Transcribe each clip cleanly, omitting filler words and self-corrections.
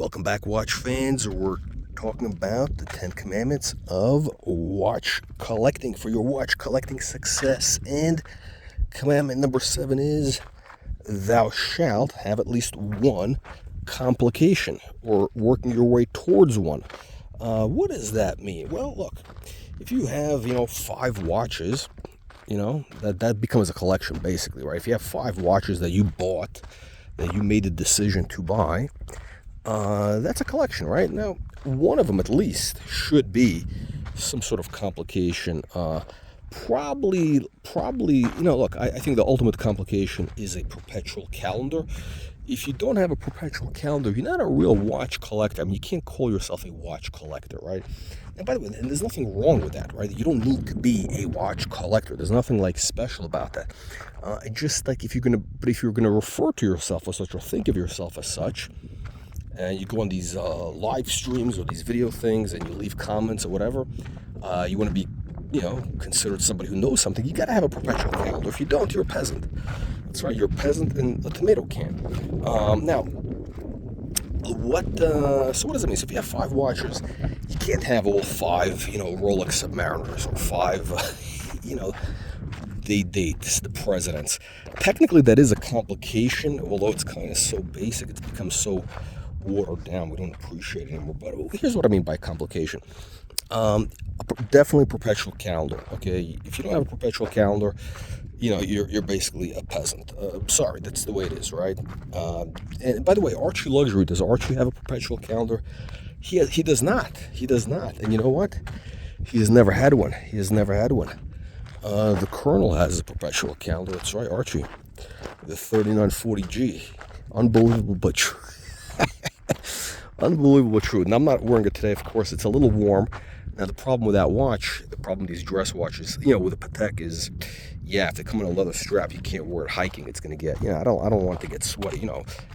Welcome back, watch fans. We're talking about the 10 commandments of watch collecting for your watch collecting success. And commandment number 7 is thou shalt have at least one complication, or working your way towards one. What does that mean? Well, look, if you have, 5 watches, that becomes a collection basically, right? If you have 5 watches that you bought, that you made a decision to buy, that's a collection, right? Now, one of them at least should be some sort of complication. Probably, look, I think the ultimate complication is a perpetual calendar. If you don't have a perpetual calendar, you're not a real watch collector. I mean, you can't call yourself a watch collector, right? And by the way, and there's nothing wrong with that, right? You don't need to be a watch collector. There's nothing special about that. Just like if you're gonna refer to yourself as such, or think of yourself as such, and you go on these live streams or these video things and you leave comments or whatever, you want to be, considered somebody who knows something, you got to have a perpetual calendar. If you don't, you're a peasant. That's right, you're a peasant in a tomato can. Now, so what does it mean? So if you have 5 watches, you can't have all 5, Rolex Submariners, or 5, they dates, the presidents. Technically, that is a complication, although it's kind of so basic, it's become so watered down, we don't appreciate it anymore. But here's what I mean by complication. Definitely perpetual calendar. Okay, if you don't have a perpetual calendar, you're basically a peasant. Sorry, that's the way it is, right? And by the way, Archie Luxury, does Archie have a perpetual calendar? He does not. He does not. And you know what? He has never had one. The Colonel has a perpetual calendar. That's right, Archie. The 3940G. Unbelievable, but true. Unbelievable true. And I'm not wearing it today, of course. It's a little warm. Now, the problem with that watch, the problem with these dress watches, with a Patek is, if they come in a leather strap, you can't wear it hiking. It's going to get, I don't want it to get sweaty.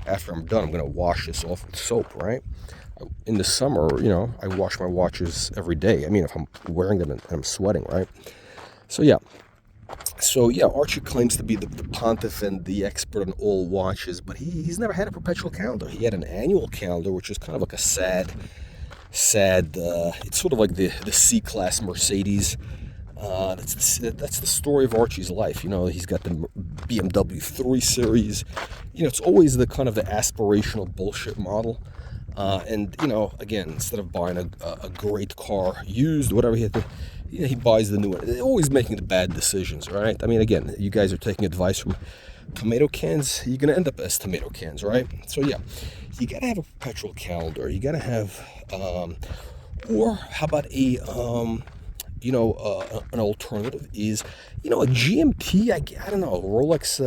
After I'm done, I'm going to wash this off with soap, right? In the summer, I wash my watches every day. I mean, if I'm wearing them and I'm sweating, right? So, Archie claims to be the pontiff and the expert on all watches, but he's never had a perpetual calendar. He had an annual calendar, which is kind of like a sad, it's sort of like the C-Class Mercedes. That's the story of Archie's life. He's got the BMW 3 Series. It's always the kind of the aspirational bullshit model. And again, instead of buying a great car, used, whatever he buys the new one. They're always making the bad decisions, right? I mean, again, you guys are taking advice from tomato cans. You're going to end up as tomato cans, right? So, you got to have a perpetual calendar. You got to have, or how about an alternative is, a GMT, I don't know, Rolex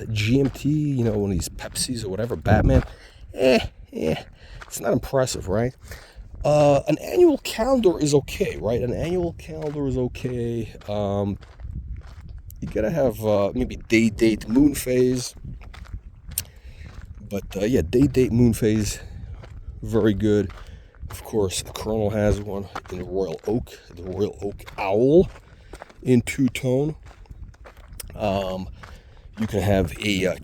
GMT, one of these Pepsis or whatever, Batman. It's not impressive, right? An annual calendar is okay, right? You gotta have maybe day, date, moon phase. But day, moon phase, very good. Of course, the Colonel has one in the Royal Oak Owl in two-tone. You can have a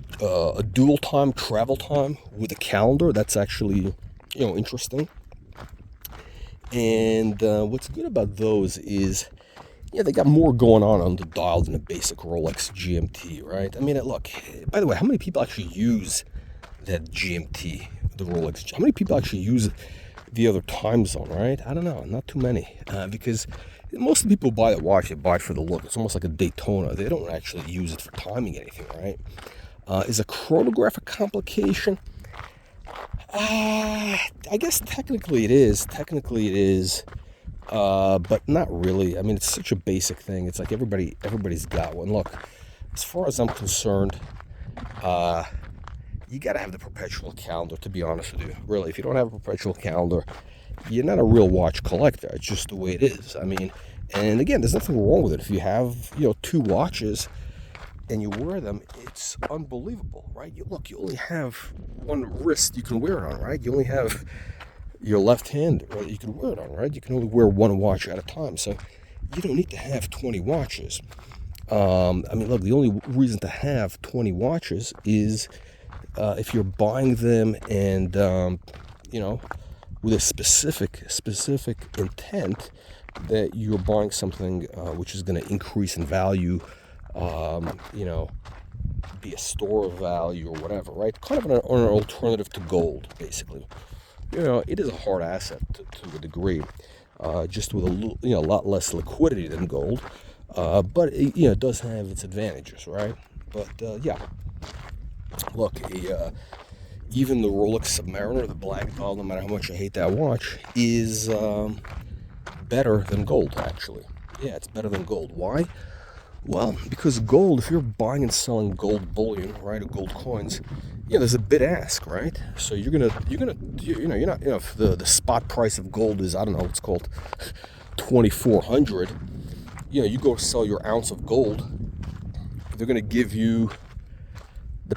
dual time, travel time with a calendar. That's actually, interesting. And what's good about those is, they got more going on the dial than a basic Rolex GMT, right? I mean, look, by the way, how many people actually use that GMT, the Rolex? How many people actually use the other time zone, right? I don't know, not too many, because most of the people who buy that watch, they buy it for the look. It's almost like a Daytona. They don't actually use it for timing anything, right? Is a chronograph a complication? I guess technically it is, but not really. I mean, it's such a basic thing. It's like everybody's got one. Look, as far as I'm concerned, you got to have the perpetual calendar, to be honest with you. Really, if you don't have a perpetual calendar, you're not a real watch collector. It's just the way it is. I mean, and again, there's nothing wrong with it. If you have, 2 watches and you wear them, it's unbelievable, right? You only have one wrist you can wear it on, right? You only have your left hand, right? You can wear it on, right? You can only wear one watch at a time, so you don't need to have 20 watches. I mean, look, the only reason to have 20 watches is if you're buying them and with a specific intent that you're buying something which is going to increase in value, be a store of value or whatever, right? Kind of an alternative to gold, basically. It is a hard asset to a degree, just with a lot less liquidity than gold, but it does have its advantages, right? But look, even the Rolex Submariner, the black dial, no matter how much I hate that watch, is better than gold, actually. Yeah, it's better than gold. Why? Well, because gold, if you're buying and selling gold bullion, right, or gold coins, there's a bid ask, right? So you're not, if the spot price of gold is, I don't know, it's called 2,400. You go to sell your ounce of gold, they're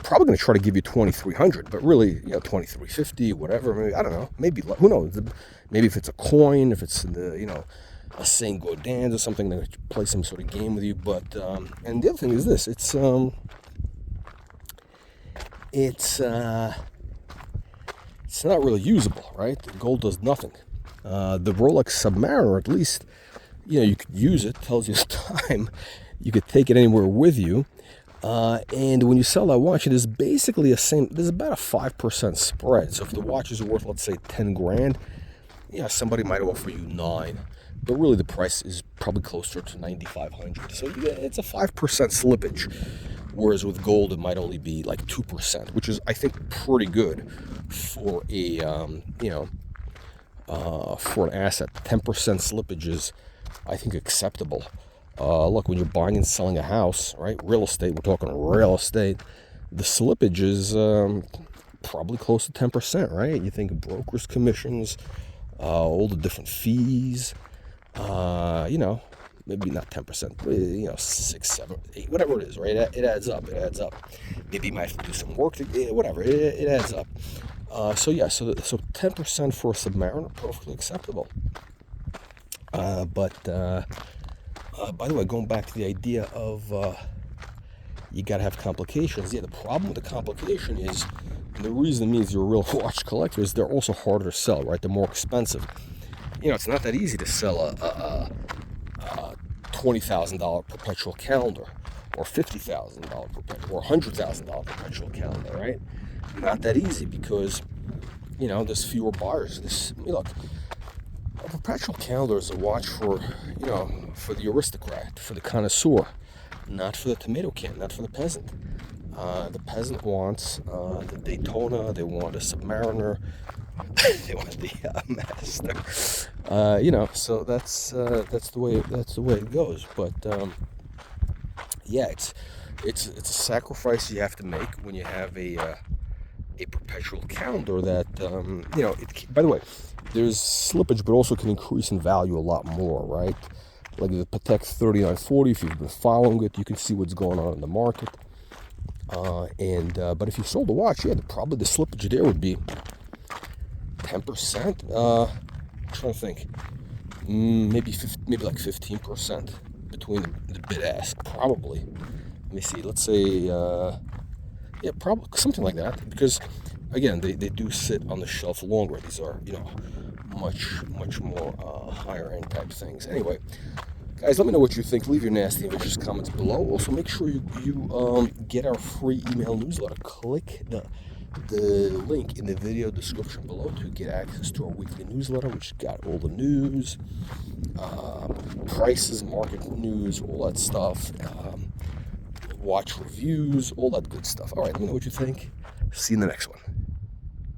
probably going to try to give you 2,300, but really, 2,350, whatever. Maybe, I don't know. Maybe, who knows? Maybe if it's a coin, if it's in the, a Saint Gaudens or something, they play some sort of game with you. But and the other thing is this: it's not really usable, right? Gold does nothing. The Rolex Submariner, at least, you could use it. Tells you the time. You could take it anywhere with you. And when you sell that watch, it is basically there's about a 5% spread. So if the watch is worth, let's say, 10 grand, somebody might offer you 9. But really the price is probably closer to 9,500. So it's a 5% slippage. Whereas with gold, it might only be like 2%, which is, I think, pretty good for a, for an asset. 10% slippage is, I think, acceptable. Look, when you're buying and selling a house, right, real estate, we're talking real estate, the slippage is probably close to 10%, right? You think of brokers' commissions, all the different fees, maybe not 10%, 6, 7, 8, whatever it is, right? It adds up. Maybe you might have to do some work, whatever, it adds up. So 10% for a Submariner, perfectly acceptable. But by the way, going back to the idea of you got to have complications. Yeah, the problem with the complication is, and the reason it means you're a real watch collector is they're also harder to sell, right? They're more expensive. It's not that easy to sell a $20,000 Perpetual Calendar or $50,000 Perpetual or $100,000 Perpetual Calendar, right? Not that easy because, there's fewer buyers. Look, a Perpetual Calendar is a watch for the aristocrat, for the connoisseur, not for the tomato can, not for the peasant. The peasant wants the Daytona, they want a Submariner, they want the Master. So that's the way it goes. But it's a sacrifice you have to make when you have a Perpetual Calendar that by the way, there's slippage, but also can increase in value a lot more, right? Like the Patek 3940, if you've been following it, you can see what's going on in the market. But if you sold a watch, probably the slippage there would be 10%. I'm trying to think, maybe like 15% between the bid ask, probably. Let me see. Let's say, probably something like that. Because again, they do sit on the shelf longer. These are much more higher end type things. Anyway, guys, let me know what you think. Leave your nasty and vicious comments below. Also, make sure you get our free email newsletter. Click the link in the video description below to get access to our weekly newsletter, which got all the news, prices, market news, all that stuff, watch reviews, all that good stuff. All right, let me know what you think. See you in the next one.